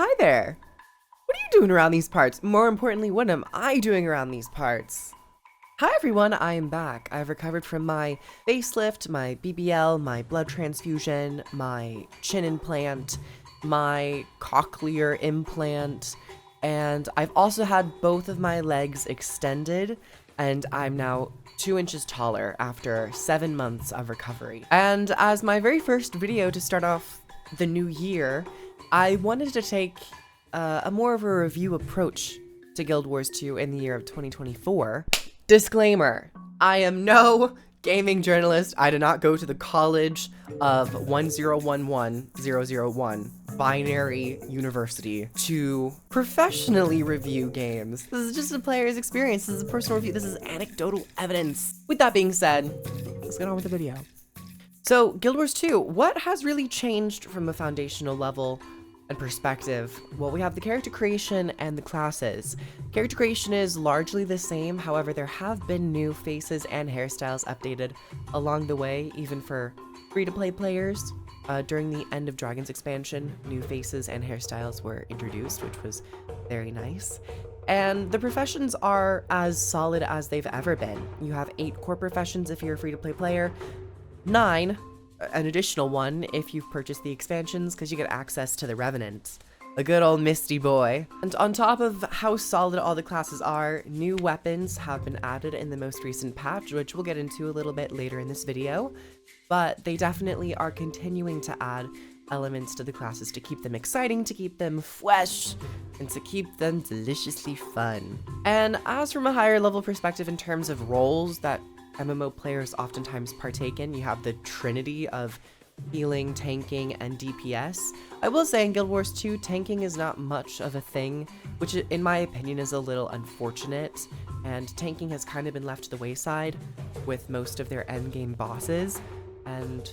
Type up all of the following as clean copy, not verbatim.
hi there! What are you doing around these parts? More importantly, what am I doing around these parts? Hi everyone, I am back. I've recovered from my facelift, my BBL, my blood transfusion, my chin implant, my cochlear implant, and I've also had both of my legs extended, and I'm now 2 inches taller after 7 months of recovery. And as my very first video to start off the new year, I wanted to take a more of a review approach to Guild Wars 2 in the year of 2024. Disclaimer, I am no gaming journalist. I did not go to the College of 1011001 Binary University to professionally review games. This is just a player's experience. This is a personal review. This is anecdotal evidence. With that being said, let's get on with the video. So, Guild Wars 2, what has really changed from a foundational level and perspective? Well, we have the character creation and the classes. Character creation is largely the same, however, there have been new faces and hairstyles updated along the way, even for free-to-play players. During the End of Dragons expansion, new faces and hairstyles were introduced, which was very nice. And the professions are as solid as they've ever been. You have 8 core professions if you're a free-to-play player, 9, an additional one if you've purchased the expansions, because you get access to the Revenant, a good old Misty boy. And on top of how solid all the classes are, new weapons have been added in the most recent patch, which we'll get into a little bit later in this video, but they definitely are continuing to add elements to the classes to keep them exciting, to keep them fresh, and to keep them deliciously fun. And as from a higher level perspective in terms of roles that MMO players oftentimes partake in, you have the trinity of healing, tanking, and DPS. I will say in Guild Wars 2, tanking is not much of a thing, which in my opinion is a little unfortunate, and tanking has kind of been left to the wayside with most of their endgame bosses, and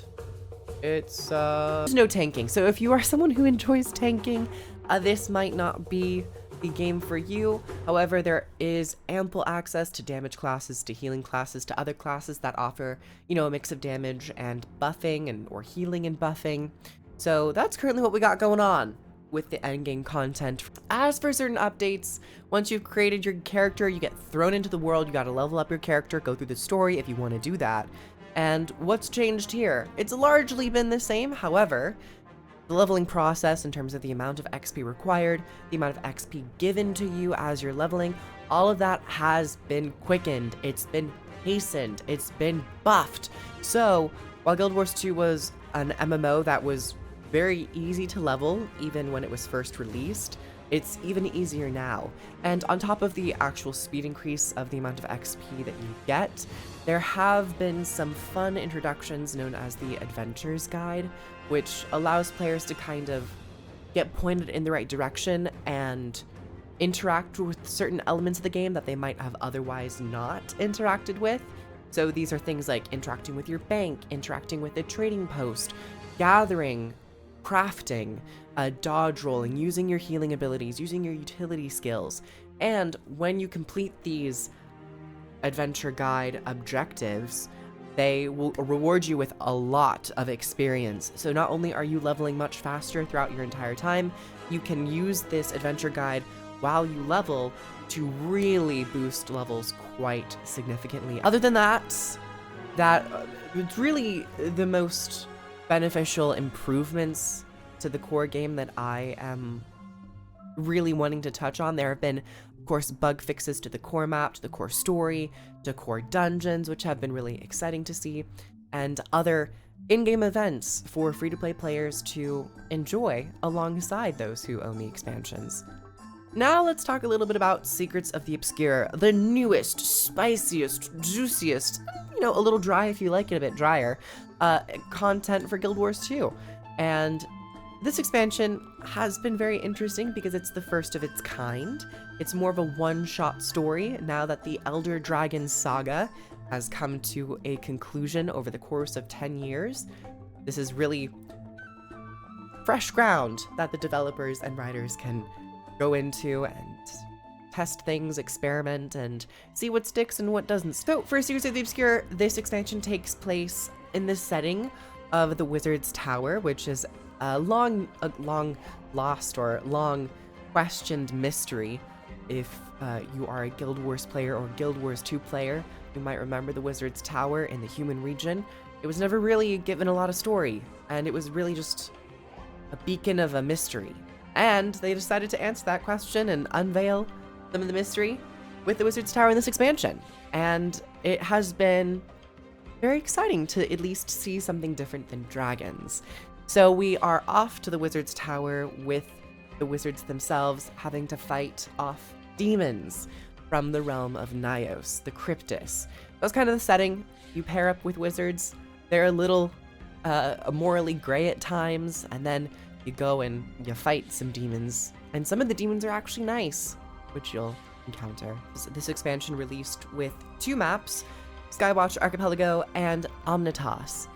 it's there's no tanking. So if you are someone who enjoys tanking, this might not be the game for you. However, there is ample access to damage classes, to healing classes, to other classes that offer, you know, a mix of damage and buffing or healing and buffing. So that's currently what we got going on with the endgame content. As for certain updates, once you've created your character, you get thrown into the world, you gotta level up your character, go through the story if you want to do that. And what's changed here? It's largely been the same, however, the leveling process in terms of the amount of XP required, the amount of XP given to you as you're leveling, all of that has been quickened, it's been hastened, it's been buffed. So, while Guild Wars 2 was an MMO that was very easy to level, even when it was first released, it's even easier now. And on top of the actual speed increase of the amount of XP that you get, there have been some fun introductions known as the Adventures Guide, which allows players to kind of get pointed in the right direction and interact with certain elements of the game that they might have otherwise not interacted with. So these are things like interacting with your bank, interacting with a trading post, gathering, crafting, dodge rolling, using your healing abilities, using your utility skills. And when you complete these adventure guide objectives, they will reward you with a lot of experience. So not only are you leveling much faster throughout your entire time, you can use this adventure guide while you level to really boost levels quite significantly. Other than that, it's really the most beneficial improvements to the core game that I am really wanting to touch on. There have been, of course, bug fixes to the core map, to the core story, to core dungeons, which have been really exciting to see, and other in-game events for free-to-play players to enjoy alongside those who own the expansions. Now let's talk a little bit about Secrets of the Obscure, the newest, spiciest, juiciest, you know, a little dry if you like it a bit drier, content for Guild Wars 2. And this expansion has been very interesting because it's the first of its kind. It's more of a one-shot story now that the Elder Dragon saga has come to a conclusion over the course of 10 years. This is really fresh ground that the developers and writers can go into and test things, experiment, and see what sticks and what doesn't. So for Secrets of the Obscure, this expansion takes place in the setting of the Wizard's Tower, which is a long lost or long questioned mystery. If you are a Guild Wars player or Guild Wars 2 player, you might remember the Wizard's Tower in the human region. It was never really given a lot of story, and it was really just a beacon of a mystery. And they decided to answer that question and unveil some of the mystery with the Wizard's Tower in this expansion. And it has been very exciting to at least see something different than dragons. So we are off to the Wizard's Tower with the wizards themselves having to fight off demons from the realm of Nayos, the Cryptus. That's kind of the setting. You pair up with wizards. They're a little morally gray at times, and then you go and you fight some demons. And some of the demons are actually nice, which you'll encounter. This expansion released with 2 maps, Skywatch Archipelago and Amnytas.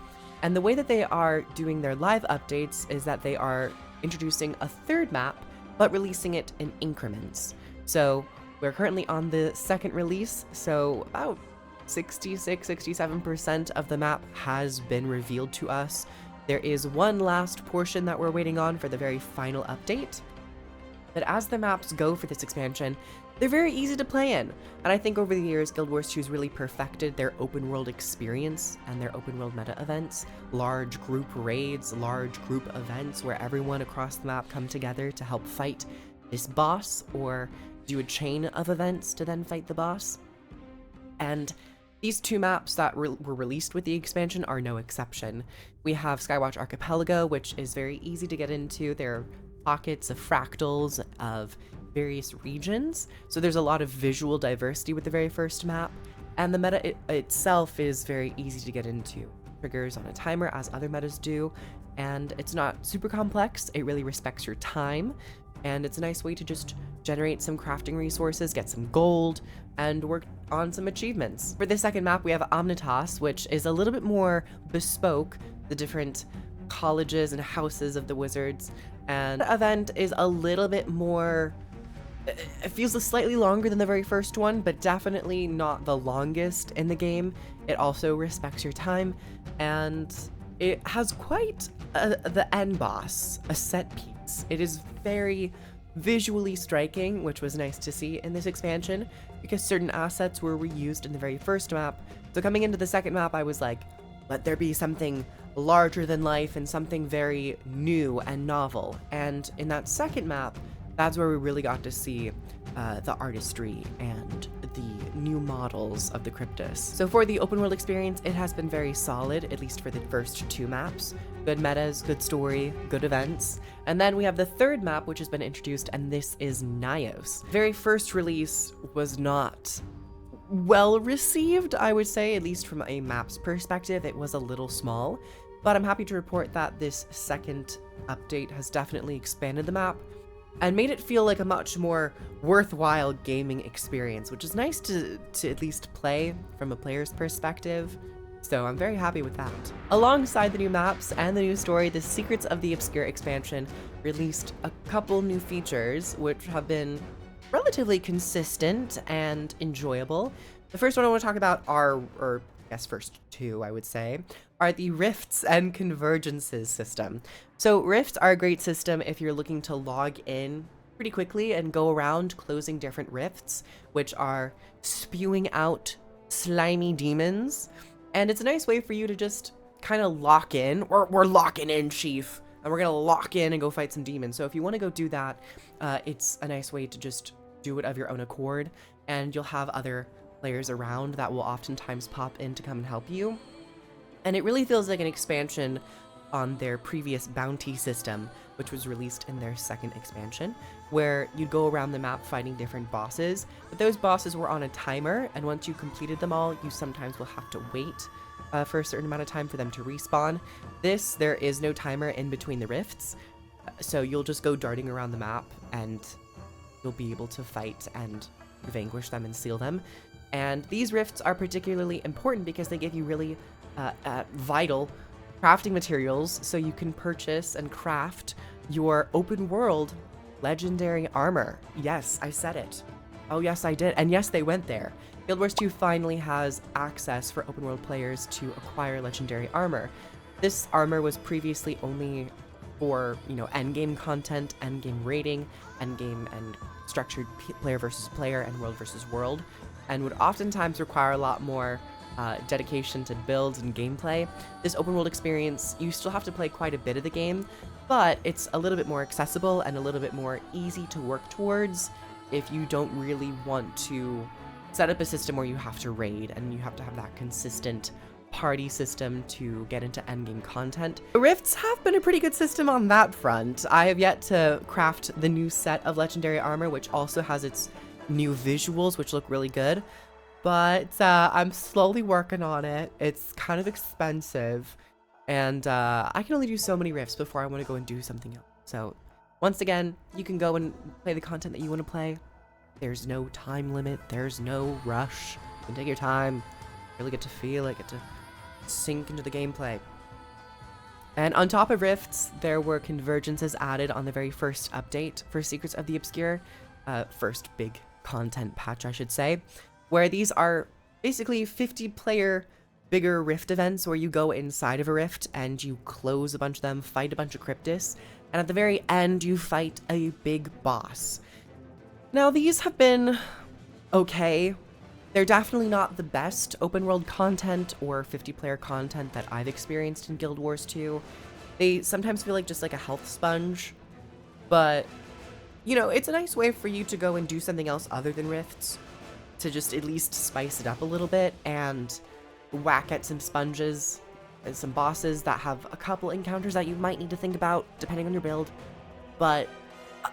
And the way that they are doing their live updates is that they are introducing a 3rd map, but releasing it in increments. So we're currently on the 2nd release, so about 66-67% of the map has been revealed to us. There is one last portion that we're waiting on for the very final update. But as the maps go for this expansion, they're very easy to play in. And I think over the years, Guild Wars 2 has really perfected their open world experience and their open world meta events. Large group raids, large group events where everyone across the map come together to help fight this boss or do a chain of events to then fight the boss. And these 2 maps that were released with the expansion are no exception. We have Skywatch Archipelago, which is very easy to get into. There are pockets of fractals of various regions, so there's a lot of visual diversity with the very first map, and the meta itself is very easy to get into. Triggers on a timer as other metas do, and it's not super complex. It really respects your time, and it's a nice way to just generate some crafting resources, get some gold, and work on some achievements. For the 2nd map, we have Amnytas, which is a little bit more bespoke, the different colleges and houses of the wizards, and the event is a little bit more, it feels slightly longer than the very first one, but definitely not the longest in the game. It also respects your time, and it has quite the end boss, a set piece. It is very visually striking, which was nice to see in this expansion, because certain assets were reused in the very first map. So coming into the 2nd map, I was like, let there be something larger than life and something very new and novel. And in that 2nd map, that's where we really got to see the artistry and the new models of the Cryptus. So for the open world experience, it has been very solid, at least for the first 2 maps. Good metas, good story, good events. And then we have the 3rd map, which has been introduced, and this is Nayos. The very first release was not well received, I would say, at least from a map's perspective. It was a little small, but I'm happy to report that this 2nd update has definitely expanded the map and made it feel like a much more worthwhile gaming experience, which is nice to at least play from a player's perspective. So I'm very happy with that. Alongside the new maps and the new story, the Secrets of the Obscure expansion released a couple new features, which have been relatively consistent and enjoyable. The first one I want to talk about are, or I guess first 2, I would say, are the Rifts and Convergences system. So Rifts are a great system if you're looking to log in pretty quickly and go around closing different rifts, which are spewing out slimy demons. And it's a nice way for you to just kind of lock in. We're locking in, Chief. And we're going to lock in and go fight some demons. So if you want to go do that, it's a nice way to just do it of your own accord. And you'll have other players around that will oftentimes pop in to come and help you. And it really feels like an expansion on their previous bounty system, which was released in their 2nd expansion, where you'd go around the map fighting different bosses, but those bosses were on a timer, and once you completed them all, you sometimes will have to wait for a certain amount of time for them to respawn. There is no timer in between the rifts, so you'll just go darting around the map, and you'll be able to fight and vanquish them and seal them. And these rifts are particularly important because they give you really vital crafting materials, so you can purchase and craft your open world legendary armor. Yes, I said it. Oh yes, I did. And yes, they went there. Guild Wars 2 finally has access for open world players to acquire legendary armor. This armor was previously only for, you know, endgame content, endgame rating, endgame and structured player versus player and world versus world, and would oftentimes require a lot more dedication to builds and gameplay. This open world experience, you still have to play quite a bit of the game, but it's a little bit more accessible and a little bit more easy to work towards if you don't really want to set up a system where you have to raid and you have to have that consistent party system to get into endgame content. The Rifts have been a pretty good system on that front. I have yet to craft the new set of legendary armor, which also has its new visuals, which look really good, but I'm slowly working on it. It's kind of expensive, and I can only do so many rifts before I want to go and do something else. So once again, you can go and play the content that you want to play. There's no time limit, there's no rush. You can take your time, really get to feel it, get to sink into the gameplay. And on top of rifts, there were convergences added on the very first update for Secrets of the Obscure, first big content patch, I should say, where these are basically 50-player bigger rift events where you go inside of a rift and you close a bunch of them, fight a bunch of cryptids, and at the very end you fight a big boss. Now these have been okay. They're definitely not the best open world content or 50-player content that I've experienced in Guild Wars 2. They sometimes feel like just like a health sponge, but you know, it's a nice way for you to go and do something else other than rifts, to just at least spice it up a little bit and whack at some sponges and some bosses that have a couple encounters that you might need to think about depending on your build. But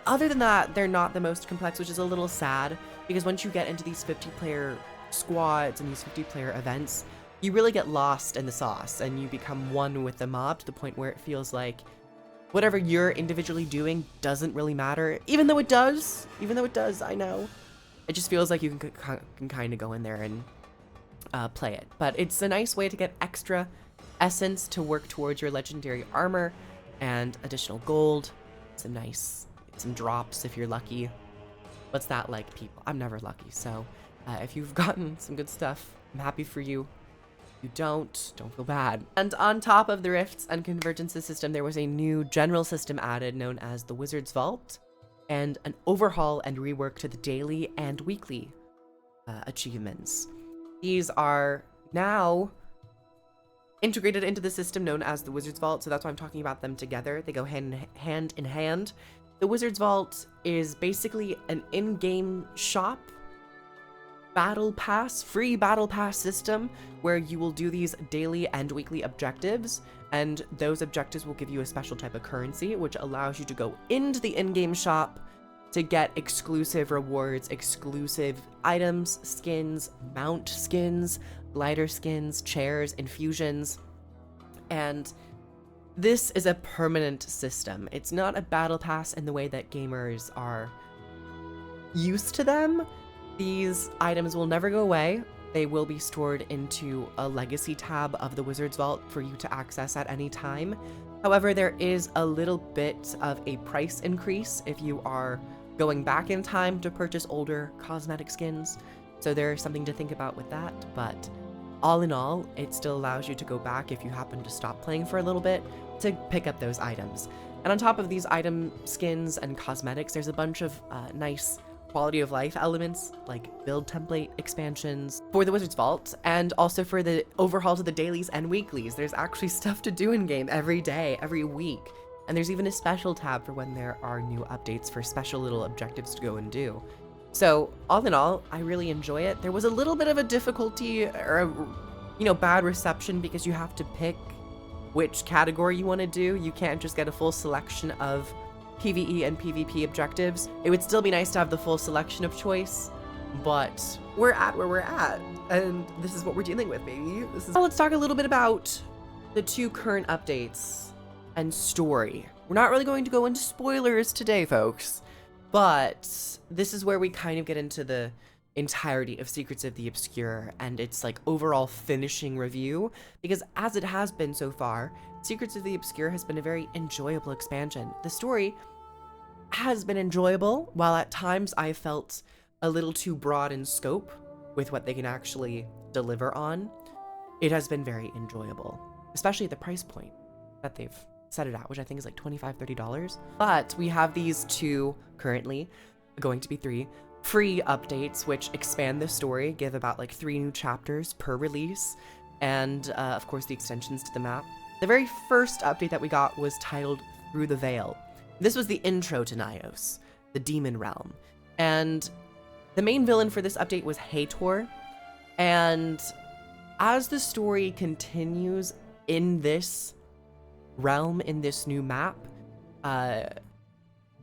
other than that, they're not the most complex, which is a little sad, because once you get into these 50-player squads and these 50-player events, you really get lost in the sauce and you become one with the mob to the point where it feels like whatever you're individually doing doesn't really matter, even though it does, I know. It just feels like you can kind of go in there and play it. But it's a nice way to get extra essence to work towards your legendary armor and additional gold, some drops if you're lucky. What's that like, people? I'm never lucky, so if you've gotten some good stuff, I'm happy for you. If you don't feel bad. And on top of the Rifts and Convergences system, there was a new general system added known as the Wizard's Vault, and an overhaul and rework to the daily and weekly achievements. These are now integrated into the system known as the Wizard's Vault, so that's why I'm talking about them together. They go hand in hand. The Wizard's Vault is basically an in-game shop free battle pass system where you will do these daily and weekly objectives, and those objectives will give you a special type of currency, which allows you to go into the in-game shop to get exclusive rewards, exclusive items, skins, mount skins, glider skins, chairs, infusions, and this is a permanent system. It's not a battle pass in the way that gamers are used to them. These items will never go away. They will be stored into a legacy tab of the Wizard's Vault for you to access at any time. However, there is a little bit of a price increase if you are going back in time to purchase older cosmetic skins. So there's something to think about with that, but all in all, it still allows you to go back if you happen to stop playing for a little bit to pick up those items. And on top of these item skins and cosmetics, there's a bunch of nice quality of life elements like build template expansions for the Wizard's Vault, and also for the overhaul to the dailies and weeklies. There's actually stuff to do in game every day, every week. And there's even a special tab for when there are new updates for special little objectives to go and do. So all in all, I really enjoy it. There was a little bit of a difficulty or bad reception because you have to pick which category you want to do. You can't just get a full selection of PVE and PvP objectives. It would still be nice to have the full selection of choice, but we're at where we're at, and this is what we're dealing with, baby. Let's talk a little bit about the two current updates and story. We're not really going to go into spoilers today, folks, but this is where we kind of get into the entirety of Secrets of the Obscure and its like overall finishing review, because as it has been so far, Secrets of the Obscure has been a very enjoyable expansion. The story has been enjoyable, while at times I felt a little too broad in scope with what they can actually deliver on. It has been very enjoyable, especially at the price point that they've set it at, which I think is like $25, $30. But we have these two currently, going to be 3, free updates, which expand the story, give about like 3 new chapters per release, and of course the extensions to the map. The very first update that we got was titled Through the Veil. This was the intro to Nayos, the demon realm. And the main villain for this update was Hator. And as the story continues in this realm, in this new map,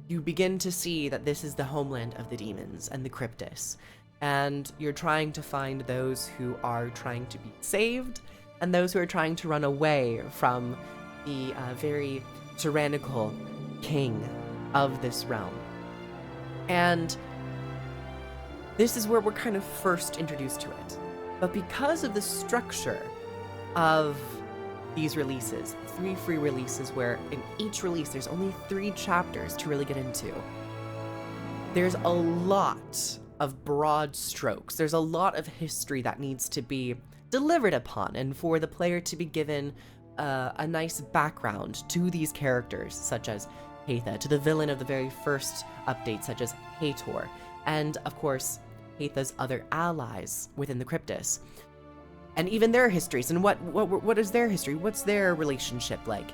you begin to see that this is the homeland of the demons and the Cryptus. And you're trying to find those who are trying to be saved and those who are trying to run away from the very tyrannical king of this realm. And this is where we're kind of first introduced to it. But because of the structure of these releases, 3 free releases where in each release there's only 3 chapters to really get into, there's a lot of broad strokes. There's a lot of history that needs to be delivered upon, and for the player to be given a nice background to these characters, such as Hathor, to the villain of the very first update, such as Hator, and of course, Hathor's other allies within the Cryptus, and even their histories, and what is their history? What's their relationship like?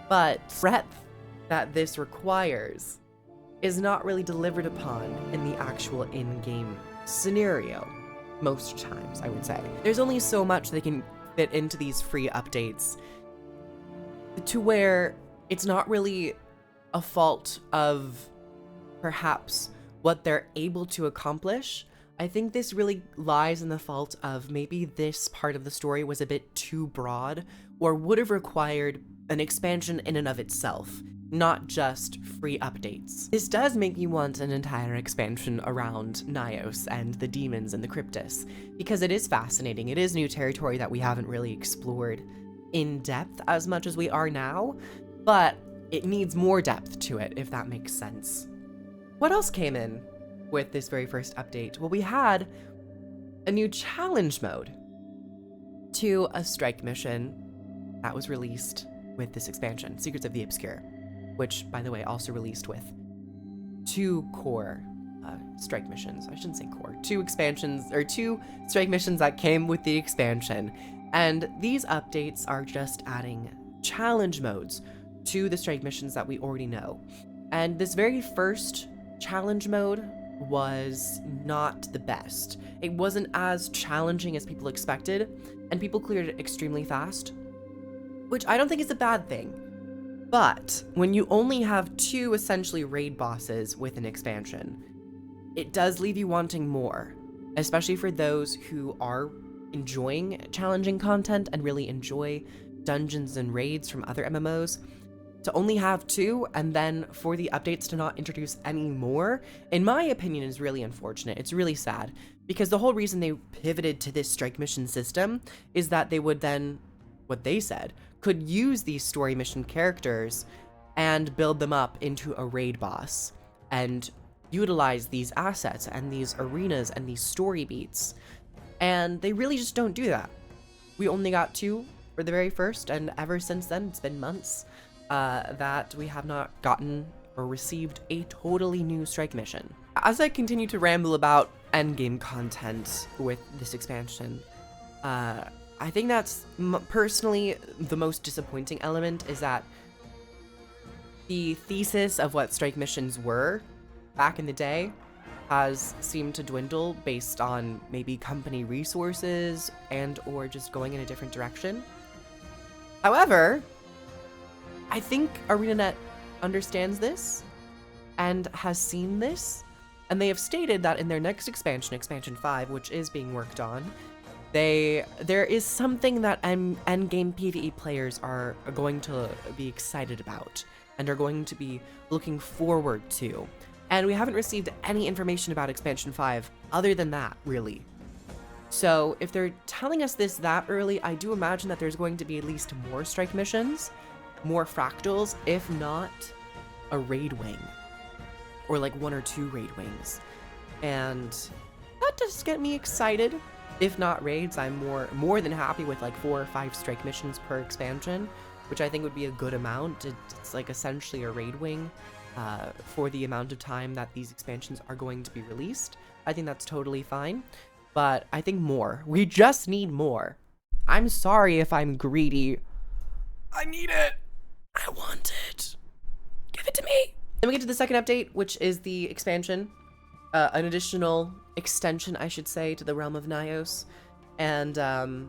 But breadth that this requires is not really delivered upon in the actual in-game scenario. Most times, I would say. There's only so much they can fit into these free updates to where it's not really a fault of perhaps what they're able to accomplish. I think this really lies in the fault of maybe this part of the story was a bit too broad or would have required an expansion in and of itself, not just free updates. This does make you want an entire expansion around Nayos and the demons and the Cryptus, because it is fascinating. It is new territory that we haven't really explored in depth as much as we are now, but it needs more depth to it, if that makes sense. What else came in with this very first update? Well, we had a new challenge mode to a strike mission that was released with this expansion, Secrets of the Obscure, which, by the way, also released with 2 core strike missions. I shouldn't say core. 2 expansions, or 2 strike missions that came with the expansion. And these updates are just adding challenge modes to the strike missions that we already know. And this very first challenge mode was not the best. It wasn't as challenging as people expected, and people cleared it extremely fast, which I don't think is a bad thing. But when you only have 2 essentially raid bosses with an expansion, it does leave you wanting more, especially for those who are enjoying challenging content and really enjoy dungeons and raids from other MMOs. To only have 2 and then for the updates to not introduce any more, in my opinion, is really unfortunate. It's really sad, because the whole reason they pivoted to this strike mission system is that they would then, what they said, could use these story mission characters and build them up into a raid boss and utilize these assets and these arenas and these story beats. And they really just don't do that. We only got 2 for the very first, and ever since then, it's been months that we have not gotten or received a totally new strike mission. As I continue to ramble about endgame content with this expansion, I think that's personally the most disappointing element, is that the thesis of what strike missions were back in the day has seemed to dwindle based on maybe company resources and or just going in a different direction. However, I think ArenaNet understands this and has seen this, and they have stated that in their next expansion, Expansion 5, which is being worked on, there is something that endgame PvE players are going to be excited about and are going to be looking forward to. And we haven't received any information about Expansion 5 other than that, really. So if they're telling us this that early, I do imagine that there's going to be at least more strike missions, more fractals, if not a raid wing, or like 1 or 2 raid wings. And that does get me excited. If not raids, I'm more than happy with like 4 or 5 strike missions per expansion. which I think would be a good amount. It's like essentially a raid wing for the amount of time that these expansions are going to be released. I think that's totally fine, but I think more. We just need more. I'm sorry if I'm greedy. I need it. I want it. Give it to me. Then we get to the second update, which is the expansion. An additional extension, I should say, to the realm of Nayos. And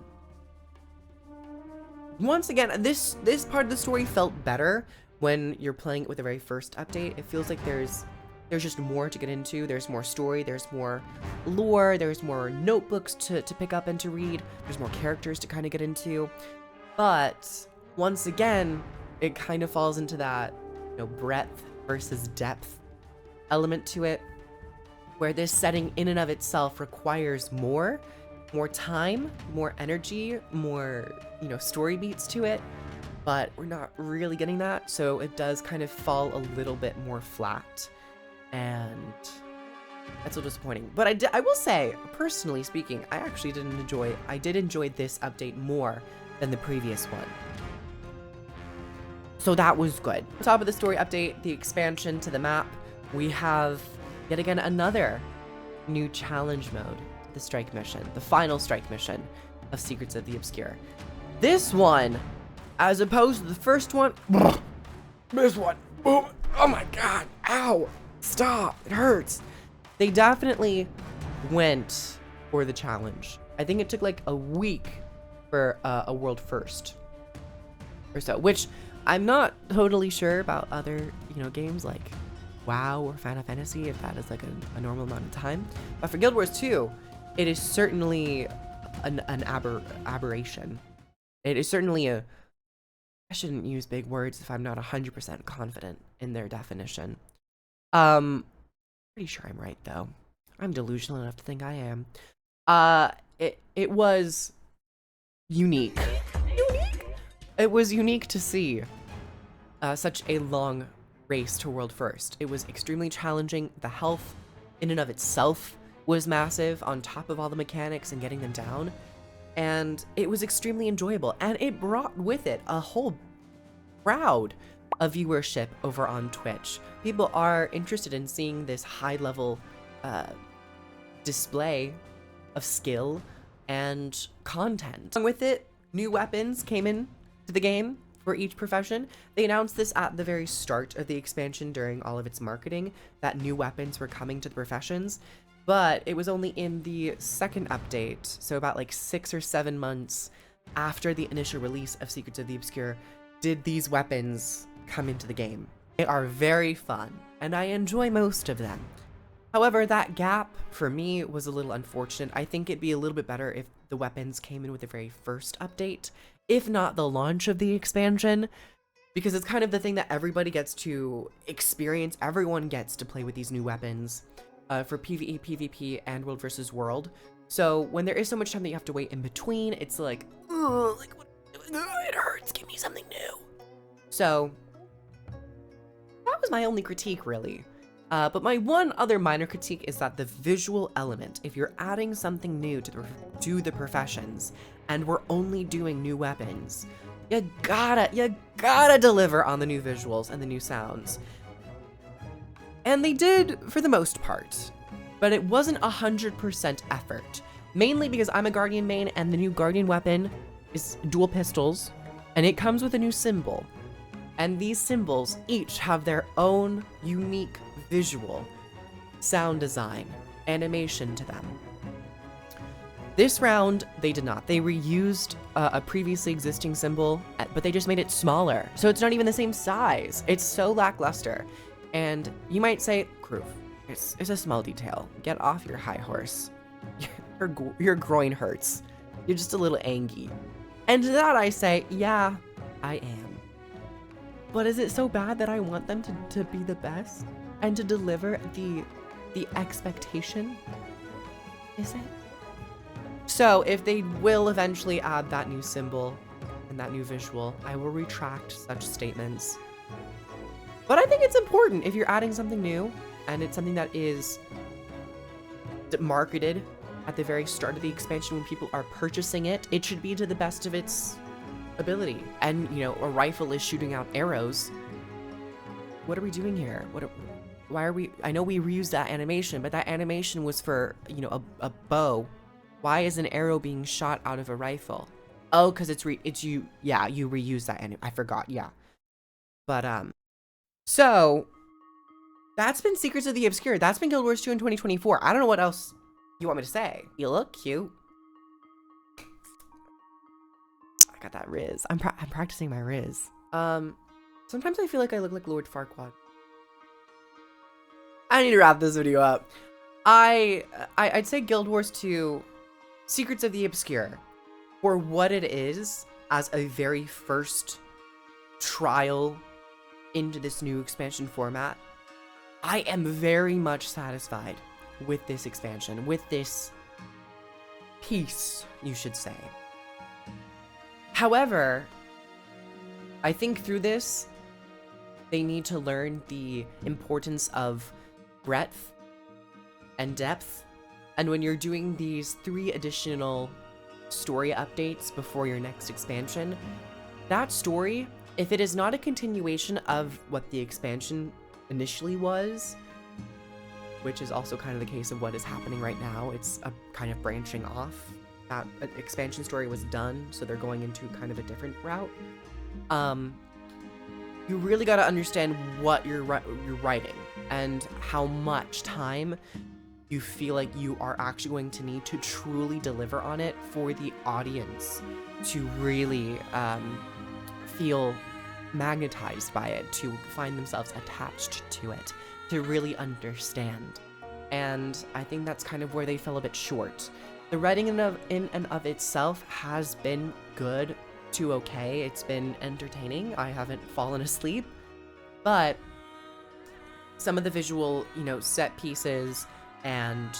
once again, this part of the story felt better when you're playing it with the very first update. It feels like there's just more to get into. There's more story, there's more lore, there's more notebooks to pick up and to read. There's more characters to kind of get into. But once again, it kind of falls into that, you know, breadth versus depth element to it, where this setting in and of itself requires more time, more energy, more, you know, story beats to it, but we're not really getting that, so it does kind of fall a little bit more flat, and that's a little disappointing. But I will say, personally speaking, I did enjoy this update more than the previous one. So that was good. On top of the story update, the expansion to the map, we have yet again another new challenge mode, the strike mission, the final strike mission of Secrets of the Obscure. This one, as opposed to the first one, this one, oh my god, ow, stop, it hurts. They definitely went for the challenge. I think it took like a week for a world first or so, which I'm not totally sure about other, you know, games like WoW or Final Fantasy, if that is like a normal amount of time. But for Guild Wars 2, it is certainly an aberration. It is certainly I shouldn't use big words if I'm not 100% confident in their definition. Pretty sure I'm right though. I'm delusional enough to think I am. It was unique. It was unique to see such a long race to world first. It was extremely challenging. The health in and of itself was massive on top of all the mechanics and getting them down. And it was extremely enjoyable. And it brought with it a whole crowd of viewership over on Twitch. People are interested in seeing this high level display of skill and content. Along with it, new weapons came in to the game for each profession. They announced this at the very start of the expansion during all of its marketing, that new weapons were coming to the professions, but it was only in the second update, so about like 6 or 7 months after the initial release of Secrets of the Obscure, did these weapons come into the game. They are very fun, and I enjoy most of them. However, that gap for me was a little unfortunate. I think it'd be a little bit better if the weapons came in with the very first update, if not the launch of the expansion, because it's kind of the thing that everybody gets to experience. Everyone gets to play with these new weapons for PvE, PvP, and World versus World. So when there is so much time that you have to wait in between, it's like, ugh, like it hurts. Give me something new. So that was my only critique, really. But my one other minor critique is that the visual element, if you're adding something new to the professions, and we're only doing new weapons, you gotta deliver on the new visuals and the new sounds. And they did for the most part, but it wasn't 100% effort, mainly because I'm a Guardian main and the new Guardian weapon is dual pistols, and it comes with a new symbol. And these symbols each have their own unique visual, sound design, animation to them. This round, they did not. They reused a previously existing symbol, but they just made it smaller. So it's not even the same size. It's so lackluster. And you might say, KROOF, it's a small detail. Get off your high horse. Your groin hurts. You're just a little angry. And to that I say, yeah, I am. But is it so bad that I want them to be the best? And to deliver the expectation? Is it? So if they will eventually add that new symbol and that new visual, I will retract such statements. But I think it's important if you're adding something new and it's something that is marketed at the very start of the expansion when people are purchasing it, it should be to the best of its ability. And, you know, a rifle is shooting out arrows. What are we doing here? Why are we... I know we reused that animation, but that animation was for, you know, a bow. Why is an arrow being shot out of a rifle? Oh, because it's you... Yeah, you reuse that. I forgot, yeah. But, so... That's been Secrets of the Obscure. That's been Guild Wars 2 in 2024. I don't know what else you want me to say. You look cute. I got that Riz. I'm practicing my Riz. Sometimes I feel like I look like Lord Farquaad. I need to wrap this video up. I'd say Guild Wars 2 Secrets of the Obscure, for what it is as a very first trial into this new expansion format, I am very much satisfied with this expansion, with this piece, you should say. However, I think through this, they need to learn the importance of breadth and depth. And when you're doing these 3 additional story updates before your next expansion, that story, if it is not a continuation of what the expansion initially was, which is also kind of the case of what is happening right now, it's a kind of branching off. That expansion story was done, so they're going into kind of a different route. You really got to understand what you're writing and how much time you feel like you are actually going to need to truly deliver on it for the audience to really feel magnetized by it, to find themselves attached to it, to really understand. And I think that's kind of where they fell a bit short. The writing in and of itself has been good to okay. It's been entertaining. I haven't fallen asleep. But some of the visual, you know, set pieces, and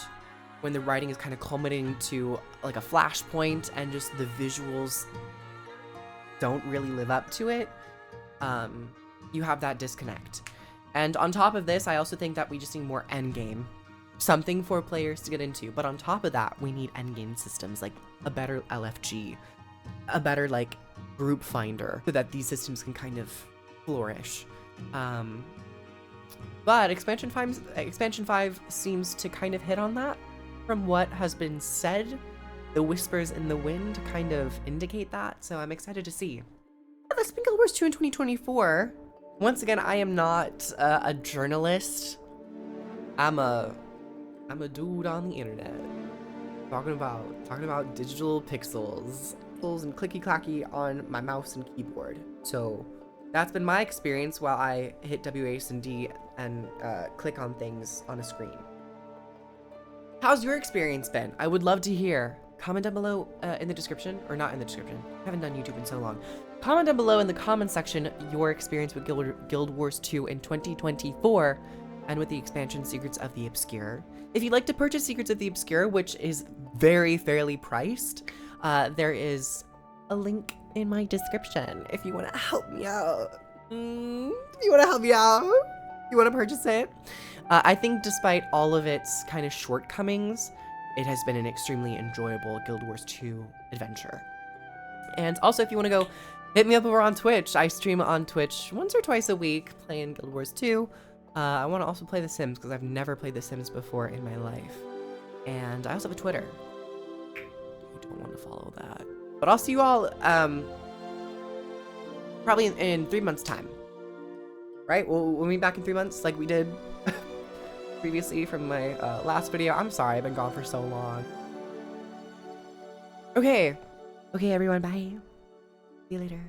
when the writing is kind of culminating to like a flashpoint and just the visuals don't really live up to it, you have that disconnect. And on top of this, I also think that we just need more endgame. Something for players to get into. But on top of that, we need endgame systems, like a better LFG, a better like group finder, so that these systems can kind of flourish. But expansion 5 seems to kind of hit on that. From what has been said, the whispers in the wind kind of indicate that, so I'm excited to see. That's been Guild Wars 2 in 2024. Once again, I am not a journalist. I'm a dude on the internet talking about digital pixels and clicky clacky on my mouse and keyboard. So that's been my experience while I hit WAS and D and click on things on a screen. How's your experience been? I would love to hear. Comment down below in the description, or not in the description. I haven't done YouTube in so long. Comment down below in the comment section your experience with Guild Wars 2 in 2024 and with the expansion Secrets of the Obscure. If you'd like to purchase Secrets of the Obscure, which is very fairly priced, there is a link in my description if you want to help me out. You want to help me out? You want to purchase it? I think despite all of its kind of shortcomings, it has been an extremely enjoyable Guild Wars 2 adventure. And also, if you want to go hit me up over on Twitch, I stream on Twitch once or twice a week playing Guild Wars 2. I want to also play The Sims because I've never played The Sims before in my life. And I also have a Twitter. You don't want to follow that. But I'll see you all probably in 3 months' time. Right? We'll meet back in 3 months like we did previously from my last video. I'm sorry, I've been gone for so long. Okay, everyone, bye. See you later.